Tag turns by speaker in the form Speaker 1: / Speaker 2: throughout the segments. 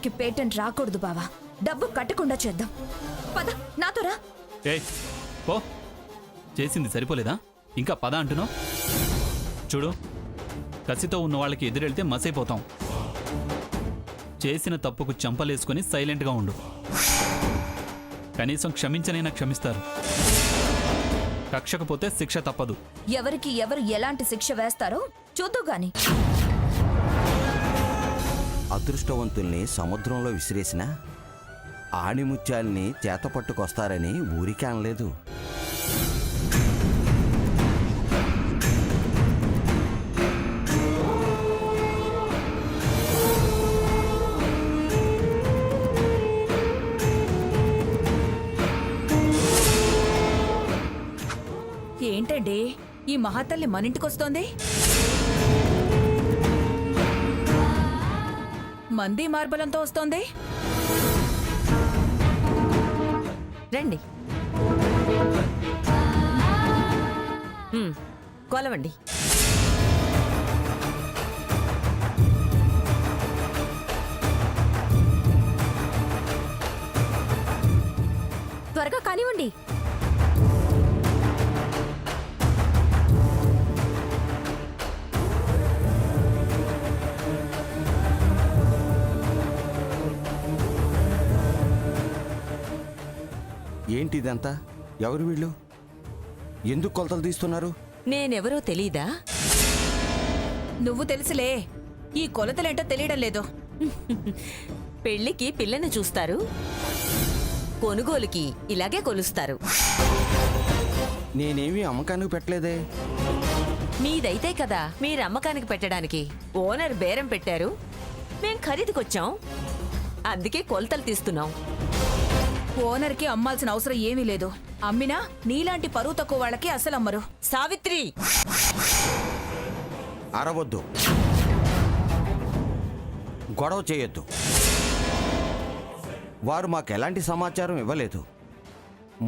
Speaker 1: వీళ్ళకి పేటెంట్ రాకూడదు బావా. డబ్బు కట్టకుండా చేద్దాం. పద నాతో రా.
Speaker 2: ఏయ్ పో, చేసింది సరిపోలేదా? ఇంకా పద అంటున్నావు? చూడు, కసితో ఉన్న వాళ్ళకి ఎదురెళ్తే మసైపోతాం. చేసిన తప్పుకు చంపలేసుకొని సైలెంట్గా ఉండు. కనీసం క్షమించనైనా క్షమిస్తారు. కక్షకపోతే శిక్ష తప్పదు.
Speaker 1: ఎవరికి ఎవరు ఎలాంటి శిక్ష వేస్తారో చూద్దు గాని.
Speaker 3: అదృష్టవంతుల్ని సముద్రంలో విసిరేసిన ఆణిముత్యాల్ని చేతపట్టుకొస్తారని ఊరికే అనలేదు.
Speaker 1: ఏంటండి ఈ మహాతల్లి మనింటికొస్తోంది? మంది మార్బలంతో వస్తోంది.
Speaker 4: రండి, కొలవండి.
Speaker 1: త్వరగా కానివ్వండి.
Speaker 3: ఏంటిదంతా? ఎవరు వీళ్ళు? ఎందుకు కొలతలు తీస్తున్నారు?
Speaker 4: నేనెవరో తెలీదా?
Speaker 1: నువ్వు తెలుసులే, ఈ కొలతలేంటో తెలియడం లేదు.
Speaker 4: పెళ్లికి పిల్లని చూస్తారు, కొనుగోలుకి ఇలాగే కొలుస్తారు.
Speaker 3: నేనేమీ అమ్మకానికి పెట్టలేదే.
Speaker 4: మీదైతే కదా మీరు అమ్మకానికి పెట్టడానికి. ఓనర్ బేరం పెట్టారు, మేం ఖరీదుకొచ్చాం, అందుకే కొలతలు తీస్తున్నాం.
Speaker 1: ఓనర్కి అమ్మాల్సిన అవసరం ఏమీ లేదు. అమ్మినా నీలాంటి పరువు తక్కువ వాళ్ళకి అసలు అమ్మరు.
Speaker 4: సావిత్రి,
Speaker 3: అరవద్దు, గొడవ చేయొద్దు. వారు మాకు ఎలాంటి సమాచారం ఇవ్వలేదు.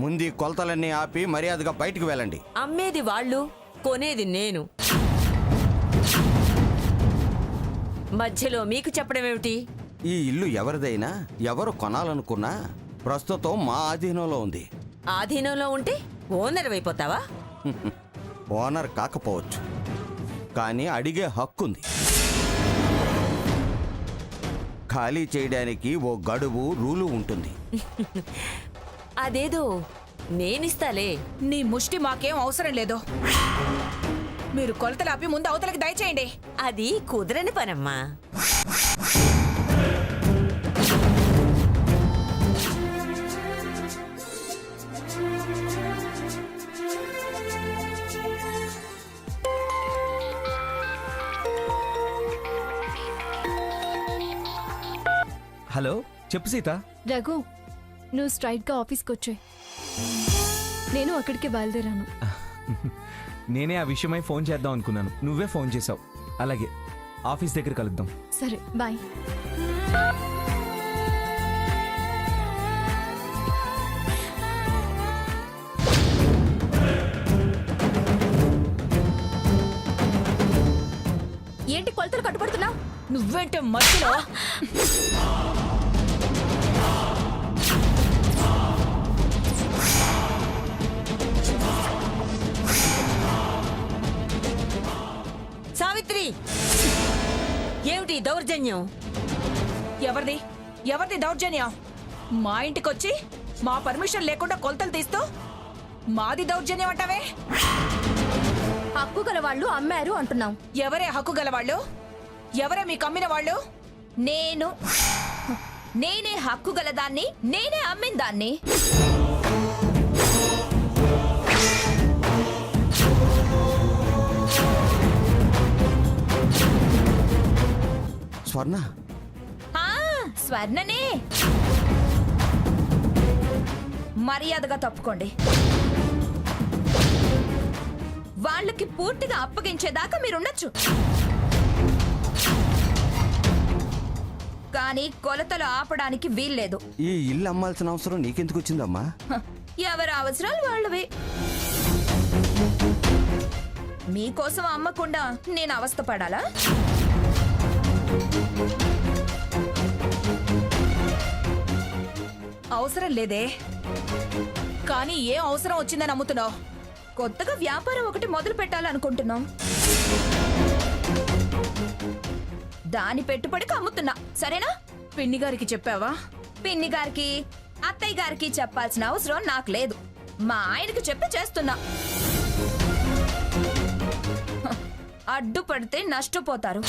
Speaker 3: ముందు కొలతలన్నీ ఆపి మర్యాదగా బయటికి వెళ్ళండి.
Speaker 4: అమ్మేది వాళ్ళు, కొనేది నేను. మధ్యలో మీకు చెప్పడమేమిటి?
Speaker 3: ఈ ఇల్లు ఎవరిదైనా ఎవరు కొనాలనుకున్నా ప్రస్తుతం మా ఆధీనంలో ఉంది.
Speaker 4: ఆధీనంలో ఉంటే ఓనర్ అయిపోతావా?
Speaker 3: ఓనర్ కాకపోవచ్చు, కానీ అడిగే హక్కుంది. ఖాళీ చేయడానికి ఓ గడువు, రూలు ఉంటుంది.
Speaker 4: అదేదో నేనిస్తాలే.
Speaker 1: నీ ముష్టి మాకేం అవసరం లేదు. మీరు కొలతలు ఆపి ముందు అవతలకి దయచేయండి.
Speaker 4: అది కుదరని పనమ్మా.
Speaker 5: హలో, చెప్పు సీత.
Speaker 6: రఘు, నువ్వు స్ట్రైట్గా ఆఫీస్కి వచ్చాయి. నేను అక్కడికి బయలుదేరాను.
Speaker 5: నేనే ఆ విషయమై ఫోన్ చేద్దాం అనుకున్నాను, నువ్వే ఫోన్ చేసావు. అలాగే, ఆఫీస్ దగ్గర కలుద్దాం.
Speaker 6: సరే, బాయ్.
Speaker 1: ఏంటి కొలతలు కట్టుబడుతున్నావు? నువ్వేంటే మధ్యలో?
Speaker 4: సావిత్రి, ఏమిటి దౌర్జన్యం?
Speaker 1: ఎవరిది దౌర్జన్యం? మా ఇంటికొచ్చి మా పర్మిషన్ లేకుండా కొలతలు తీస్తూ మాది దౌర్జన్యం అంటావే?
Speaker 6: హక్కు గల వాళ్ళు అమ్మారు అంటున్నాం.
Speaker 1: ఎవరే హక్కు గలవాళ్ళు? ఎవరే మీకు అమ్మిన వాళ్ళు? నేనే హక్కు గలదాన్ని, నేనే అమ్మిన దాన్ని.
Speaker 3: స్వర్ణ,
Speaker 1: స్వర్ణనే. మర్యాదగా తప్పుకోండి. వాళ్ళకి పూర్తిగా అప్పగించేదాకా మీరుండొచ్చు, కానీ కొలతలు ఆపడానికి వీల్లేదు.
Speaker 3: ఈ ఇల్లు అమ్మాల్సిన అవసరం నీకెందుకు వచ్చిందమ్మా?
Speaker 1: ఎవరి అవసరాలు వాళ్ళవి. మీకోసం అమ్మకుండా నేను అవస్థ పడాలా? అవసరం లేదే. కానీ ఏం అవసరం వచ్చిందని అమ్ముతున్నావు? కొత్తగా వ్యాపారం ఒకటి మొదలు పెట్టాలనుకుంటున్నాం. దాని పెట్టుబడికి అమ్ముతున్నా, సరేనా? పిన్ని గారికి చెప్పావా? పిన్ని గారికి, అత్తయ్య గారికి చెప్పాల్సిన అవసరం నాకు లేదు. మా ఆయనకి చెప్పి చేస్తున్నా. హ, అడ్డుపడితే నష్టపోతారు.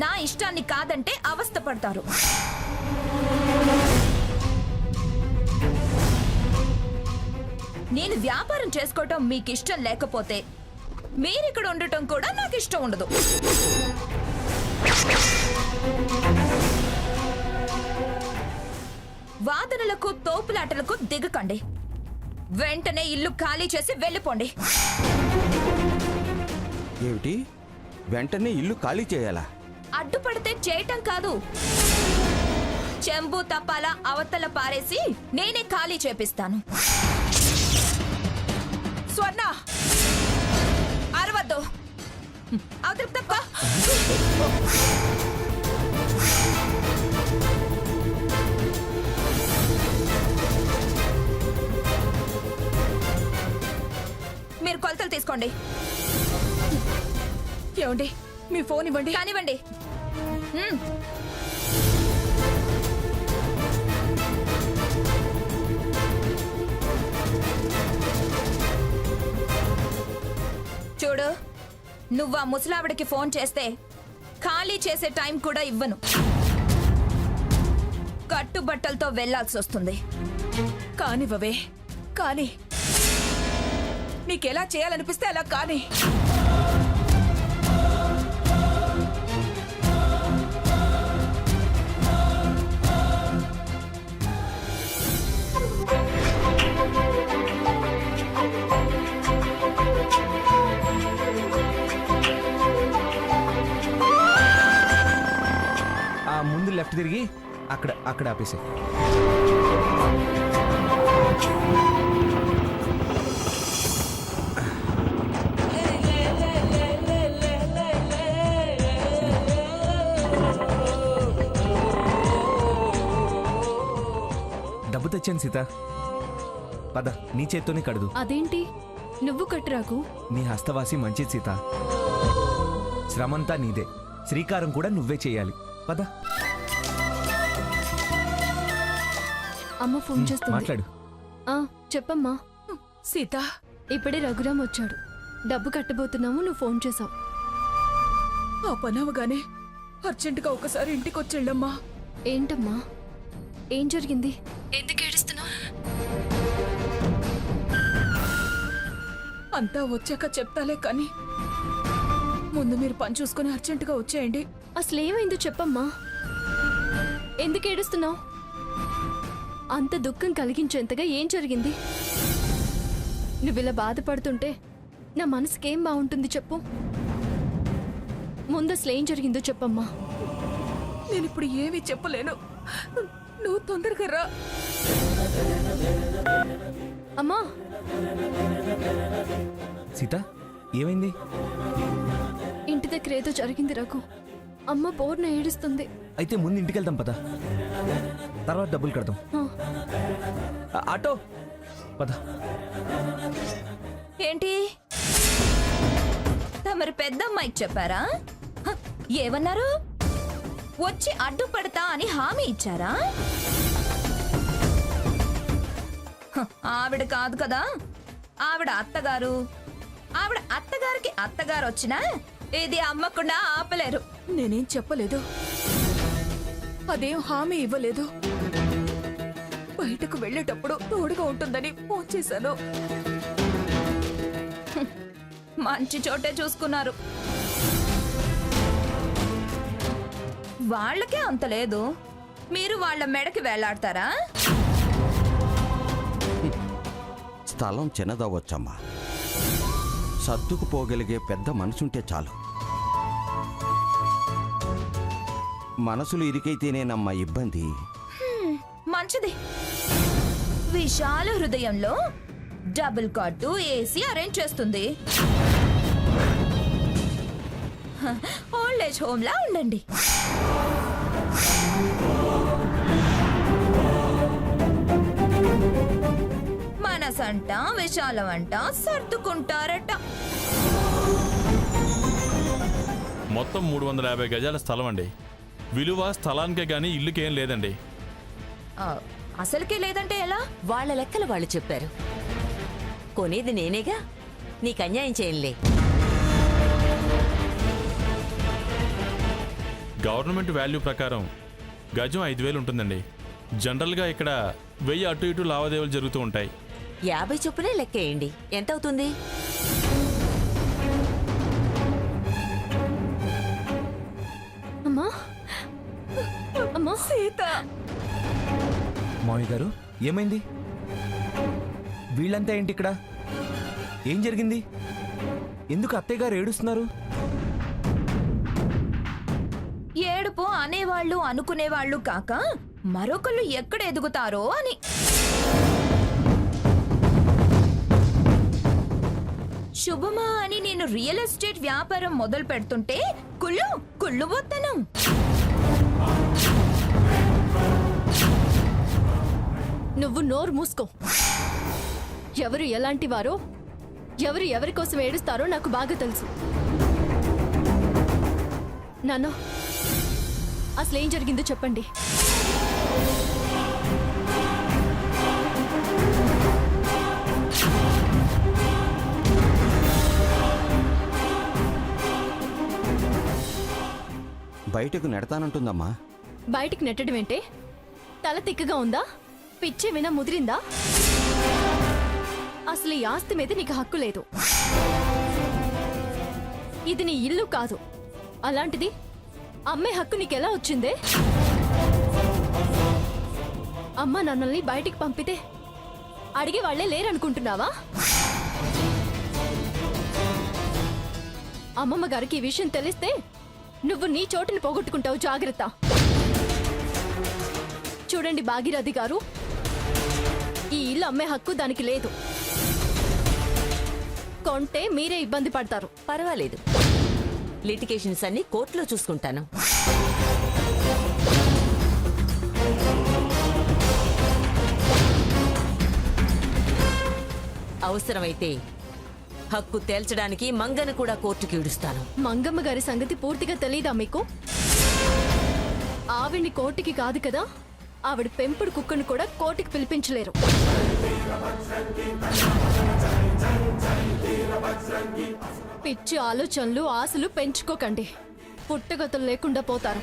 Speaker 1: నా ఇష్టాన్ని కాదంటే అవస్థ పడతారు. నేను వ్యాపారం చేసుకోవటం మీకు ఇష్టం లేకపోతే మీరిక్కడ ఉండటం కూడా నాకు ఇష్టం ఉండదు. వాదనలకు తోపులాటలకు దిగకండి. వెంటనే ఇల్లు ఖాళీ చేసి వెళ్ళిపోండి.
Speaker 3: ఏమిటి, వెంటనే ఇల్లు ఖాళీ చేయాలా?
Speaker 1: అడ్డుపడితే చేయటం కాదు, చెంబు తప్పాల అవతల పారేసి నేనే ఖాళీ చేపిస్తాను. స్వర్ణ, అరవద్దు. అవతల తప్ప. మీరు కొలతలు తీసుకోండి. ఏమండి, మీ ఫోన్ ఇవ్వండి. కానివ్వండి. చూడు, నువ్వు ఆ ముసలావిడికి ఫోన్ చేస్తే ఖాళీ చేసే టైం కూడా ఇవ్వను. కట్టుబట్టలతో వెళ్లాల్సి వస్తుంది. కానివ్వవే, కానీ నీకెలా చేయాలనిపిస్తే అలా కానీ.
Speaker 5: ఆ ముందు లెఫ్ట్ తిరిగి అక్కడ ఆపేసే. డబ్బు తెచ్చాను సీత, పద, నీ చేత్తోనే కడదు.
Speaker 6: అదేంటి, నువ్వు కట్టురాకు.
Speaker 5: నీ హస్తవాసి మంచిది సీత, శ్రమంతా నీదే, శ్రీకారం కూడా నువ్వే చేయాలి. పద.
Speaker 6: అమ్మ ఫోన్ చేస్తుంది.
Speaker 5: మాట్లాడు.
Speaker 6: ఆ, చెప్పమ్మా.
Speaker 1: సీత,
Speaker 6: ఇప్పుడే రఘురాం వచ్చాడు. డబ్బు కట్టబోతున్నాము, నువ్వు ఫోన్ చేసావు.
Speaker 1: ఆ పని అవగానే అర్జెంటుగా ఒకసారి ఇంటికి వచ్చేళ్ళమ్మా.
Speaker 6: ఏంటమ్మా, ఏం జరిగింది? ఎందుకు ఏడుస్తున్నావు?
Speaker 1: అంతా వచ్చాక చెప్తాలే కానీ ముందు మీరు పని చూసుకుని అర్జెంటుగా వచ్చేయండి.
Speaker 6: అసలు ఏమైందో చెప్పమ్మా. ఎందుకు ఏడుస్తున్నావు? అంత దుఃఖం కలిగించేంతగా ఏం జరిగింది? నువ్వు ఇలా బాధపడుతుంటే నా మనసుకేం బాగుంటుంది చెప్పు. ముందు అసలు ఏం జరిగిందో చెప్పమ్మా.
Speaker 1: నేను ఇప్పుడు ఏమీ చెప్పలేను, నువ్వు తొందరగా రా.
Speaker 6: అమ్మా,
Speaker 5: సీత, ఏమైంది?
Speaker 6: ఇంటి దగ్గర ఏదో జరిగింది రఘు. అమ్మ బోర్న ఏడుస్తుంది.
Speaker 5: అయితే ముందు ఇంటికి వెళ్దాం పద, తర్వాత డబ్బులు కడదాం. ఆటో పద.
Speaker 1: ఏంటి, తమరి పెద్దమ్మాయికి చెప్పారా? హ, ఏమన్నారు? వచ్చి అడ్డుపడతా అని హామీ ఇచ్చారా? హ, ఆవిడ కాదు కదా, ఆవిడ అత్తగారు. ఆవిడ అత్తగారికి అత్తగారు వచ్చినా ఇది అమ్మకుండా ఆపలేరు. నేనేం చెప్పలేదు, అదేం హామీ ఇవ్వలేదు. బయటకు వెళ్ళేటప్పుడు తోడుగా ఉంటుందని ఫోన్ చేశాను. హ్మ్, మంచి చోటే చూసుకున్నారు. వాళ్ళకే అంత లేదు, మీరు వాళ్ళ మెడకి వేలాడతారా?
Speaker 3: స్థలం చిన్నదవ్వచ్చమ్మా, సర్దుకుపోగలిగే పెద్ద మనసుంటే చాలు. మనసులు ఇరికైతేనేనమ్మా ఇబ్బంది.
Speaker 1: మంచిది, విశాల హృదయంలో డబుల్ కాటు ఏసీ అరేంజ్ చేస్తుంది. ఓల్డ్ ఏజ్ హోమ్ లా ఉండండి. పెద్దదంట విశాలం అంట సర్దుకుంటారట.
Speaker 7: మొత్తం 350 గజాల స్థలం అండి. విలువ స్థలానికే గానీ ఇల్లుకేం లేదండి.
Speaker 1: ఆ, అసలుకే లేదంటే ఎలా?
Speaker 4: వాళ్ళ లెక్కలు వాళ్ళు చెప్పారు. కొనేది నేనేగా, నీకు అన్యాయం చేయనులే.
Speaker 7: గవర్నమెంట్ వాల్యూ ప్రకారం గజం 5,000 ఉంటుందండి. జనరల్గా ఇక్కడ 1000 అటు ఇటు లావాదేవీలు జరుగుతూ ఉంటాయి.
Speaker 4: 50 చొప్పునే లెక్కేయండి. ఎంత అవుతుంది?
Speaker 6: అమ్మా అమ్మా
Speaker 1: సీత,
Speaker 5: మావయ్య గారు ఏమైంది? వీళ్ళంతా ఏంటి ఇక్కడ? ఏం జరిగింది? ఎందుకు అత్తయ్య గారు ఏడుస్తున్నారు?
Speaker 1: ఏడుపు అనేవాళ్ళు అనుకునేవాళ్ళు కాక మరొకళ్ళు ఎక్కడ ఎదుగుతారో అని. శుభమా అని నేను రియల్ ఎస్టేట్ వ్యాపారం మొదలు పెడుతుంటే కుళ్ళు పోతాను.
Speaker 6: నువ్వు నోరు మూసుకో. ఎవరు ఎలాంటి వారో, ఎవరు ఎవరి కోసం ఏడుస్తారో నాకు బాగా తెలుసు. నాన్న, అసలు ఏం జరిగిందో చెప్పండి.
Speaker 3: బయటకు నెడతానంటుందమ్మా.
Speaker 6: బయటికి నెట్టడం ఏంటే? తల తిక్కగా ఉందా? పిచ్చి వినా ముదిరిందా? అసలు ఈ ఆస్తి మీద నీకు హక్కు లేదు. ఇది నీ ఇల్లు కాదు. అలాంటిది అమ్మే హక్కు నీకెలా వచ్చిందే? అమ్మ నన్నల్ని బయటికి పంపితే అడిగే వాళ్లే లేరనుకుంటున్నావా? అమ్మమ్మ గారికి ఈ విషయం తెలిస్తే నువ్వు నీ చోటుని పోగొట్టుకుంటావు. జాగ్రత్త. చూడండి భాగీరథి గారు, ఈ ఇల్లు అమ్మే హక్కు దానికి లేదు. కొంటే మీరే ఇబ్బంది పడతారు.
Speaker 4: పర్వాలేదు, లిటిగేషన్స్ అన్ని కోర్టులో చూసుకుంటాను. అవసరమైతే హక్కు తేల్చడానికి మంగను కూడా కోర్టుకి ఈడుస్తాను.
Speaker 6: మంగమ్మ గారి సంగతి పూర్తిగా తెలీదా మీకు? ఆవిడ్ని కోర్టుకి కాదు కదా, ఆవిడ పెంపుడు కుక్కను కూడా కోర్టుకి పిలిపించలేరు. పిచ్చి ఆలోచనలు ఆశలు పెంచుకోకండి. పుట్టగతులు లేకుండా పోతారు.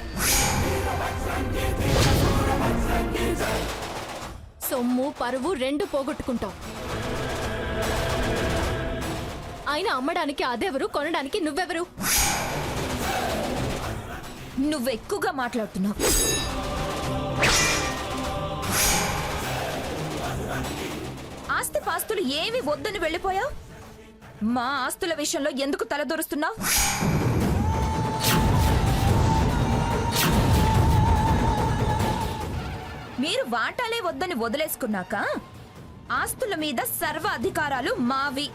Speaker 6: సొమ్ము పరువు రెండు పోగొట్టుకుంటాం. అయినా అమ్మడానికి అదెవరు, కొనడానికి నువ్వెవరు?
Speaker 1: నువ్వెక్కువగా మాట్లాడుతున్నావు. ఆస్తి పాస్తులు ఏవి వద్దని వెళ్ళిపోయావు? మా ఆస్తుల విషయంలో ఎందుకు తలదూరుస్తున్నావు? మీరు వాటాలే వద్దని వదిలేసుకున్నాక ఆస్తుల మీద సర్వ అధికారాలు మావి.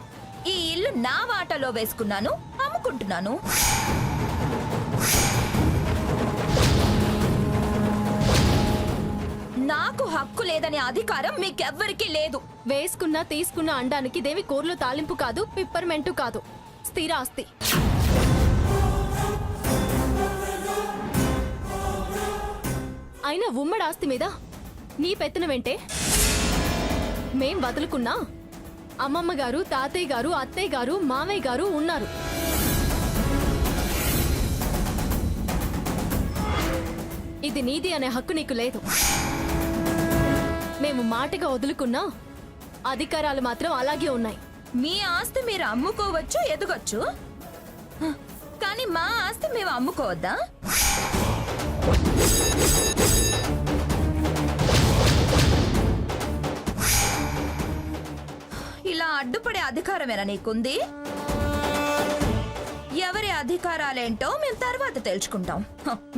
Speaker 1: ఈ ఇల్లు నా వాటాలో వేసుకున్నాను, అమ్ముకుంటున్నాను. నాకు హక్కు లేదనే అధికారం మీకెవ్వరికీ లేదు.
Speaker 6: వేసుకున్నా తీసుకున్నా అనడానికి ఇదేమి కూరలో తాలింపు కాదు, పిప్పర్మెంటు కాదు, స్థిర ఆస్తి. అయినా ఉమ్మడి ఆస్తి మీద నీ పెత్తనమేంటే? మేం వదులుకున్నా అమ్మమ్మ గారు, తాతయ్య గారు, అత్తయ్య గారు, మామయ్య గారు ఉన్నారు. ఇది నీది అనే హక్కు నీకు లేదు. మేము మాటగా వదులుకున్నా అధికారాలు మాత్రం అలాగే ఉన్నాయి.
Speaker 1: మీ ఆస్తి మీరు అమ్ముకోవచ్చు, ఎదగొచ్చు. కానీ మా ఆస్తి మేము అమ్ముకోవద్దా? ఇలా అడ్డుపడే అధికారమేనా నీకుంది? ఎవరి అధికారాలేంటో మేము తర్వాత తెలుసుకుంటాం.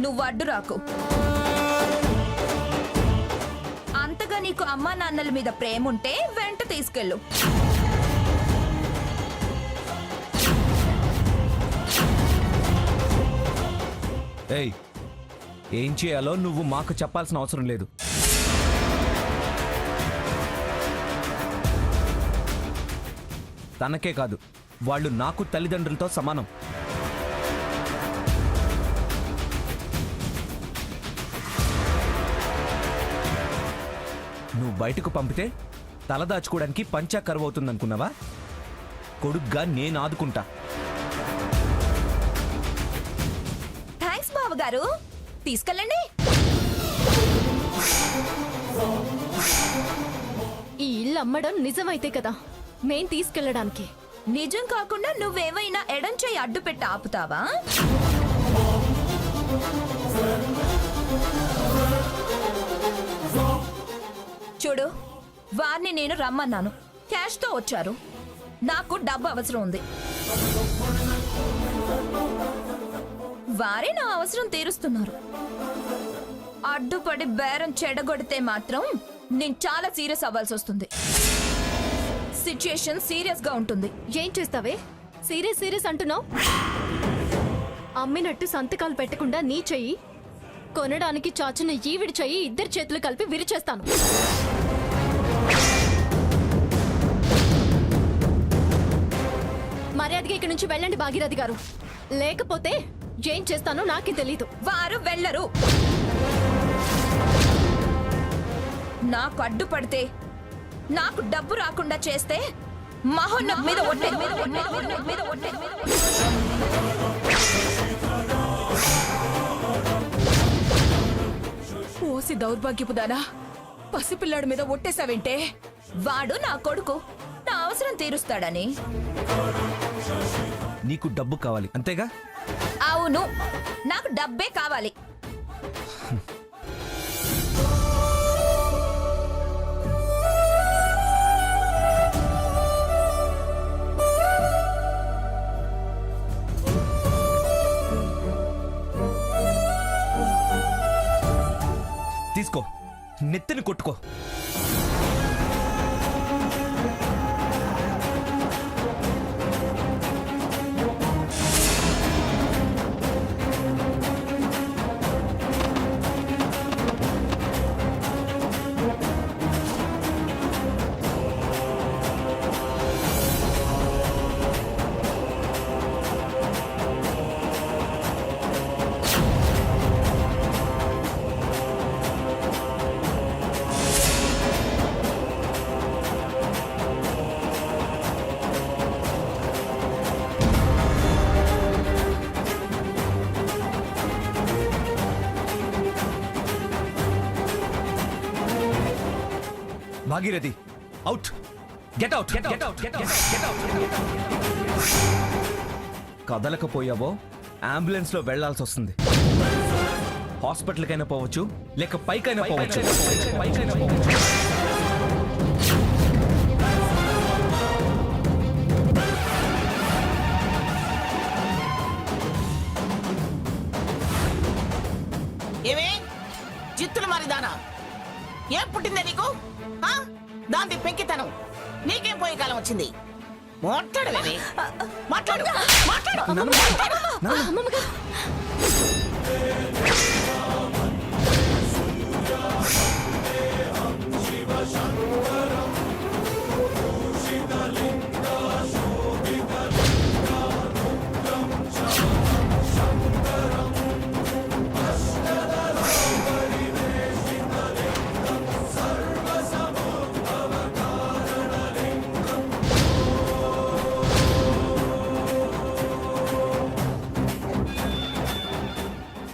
Speaker 1: నువ్వు అడ్డు రాకు. అంతగా నీకు అమ్మా నాన్నల మీద ప్రేమ ఉంటే వెంట తీసుకెళ్ళు.
Speaker 5: ఏయ్, ఏం చేయాలో నువ్వు మాకు చెప్పాల్సిన అవసరం లేదు. తనకే కాదు, వాళ్ళు నాకు తల్లిదండ్రులతో సమానం. నువ్వు బయటకు పంపితే తలదాచుకోవడానికి పంచా కరువు అవుతుందనుకున్నావా? కొడుగ్గా నేను ఆదుకుంటా.
Speaker 1: థ్యాంక్స్ బావగారు, తీసుకెళ్ళండి.
Speaker 6: ఈ ఇల్లు అమ్మడం నిజమైతే కదా మేం తీసుకెళ్ళడానికి.
Speaker 1: నిజం కాకుండా నువ్వేమైనా ఎడం చేయి అడ్డు పెట్టి ఆపుతావా? చూడు, వారిని నేను రమ్మన్నాను, క్యాష్ తో వచ్చారు. నాకు డబ్బు అవసరం ఉంది. వారే నా అవసరం తీరుస్తున్నారు. అడ్డుపడి బేరం చెడగొడితే మాత్రం నేను చాలా సీరియస్ అవ్వాల్సి వస్తుంది. సిచ్యుయేషన్ సీరియస్ గా ఉంటుంది.
Speaker 6: ఏం చేస్తావే? సీరియస్ సీరియస్ అంటున్నావు. అమ్మినట్టు సంతకాలు పెట్టకుండా నీ చెయ్యి, కొనడానికి చాచిన ఈవిడి చెయ్యి ఇద్దరి చేతులు కలిపి విరిచేస్తాను. మర్యాదగా ఇక్కడి నుంచి వెళ్ళండి భాగీరథి గారు, లేకపోతే ఏం చేస్తానో నాకే తెలీదు.
Speaker 1: వారు వెళ్ళరు. నాకు అడ్డుపడితే, నాకు డబ్బు రాకుండా చేస్తే మహోన్నత మీద ఒట్టేది. ఓసి దౌర్భాగ్యపుదానా, పసిపిల్లాడి మీద ఒట్టేశావేంటే? వాడు నా కొడుకు, నా అవసరం తీరుస్తాడని.
Speaker 5: నీకు డబ్బు కావాలి అంతేగా?
Speaker 1: అవును, నాకు డబ్బే కావాలి.
Speaker 5: తీసుకో, నెత్తిని కొట్టుకో. భాగీరథి, అవుట్. Get out. కదలకపోయావో అంబులెన్స్ లో వెళ్లాల్సి వస్తుంది. హాస్పిటల్కైనా పోవచ్చు, లేక పైకైనా పోవచ్చు.
Speaker 8: ఏమే చిత్తులు మారిదానా, ఏం పుట్టిందే నీకు? దాంది పెంకితనం. నీకేం పోయే కాలం వచ్చింది? మాట్లాడవేమి? మాట్లాడు, మాట్లాడు.
Speaker 6: అమ్మమ్మ గారు,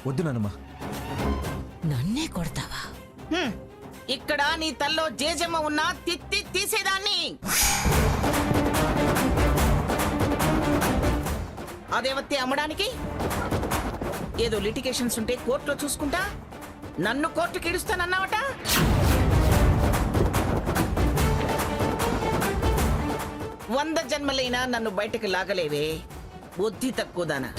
Speaker 5: వద్దు నానమ్మా.
Speaker 4: నన్నే కొడతావా?
Speaker 8: ఇక్కడ నీ తల్లో జేజమ్మ ఉన్నా తిత్తి తీసేదాన్ని. అదేవత్తే అమ్మడానికి ఏదో లిటిగేషన్స్ ఉంటే కోర్టులో చూసుకుంటా, నన్ను కోర్టుకి ఇడుస్తానన్నావట. వంద జన్మలైనా నన్ను బయటకు లాగలేవే, బుద్ధి తక్కువదానా.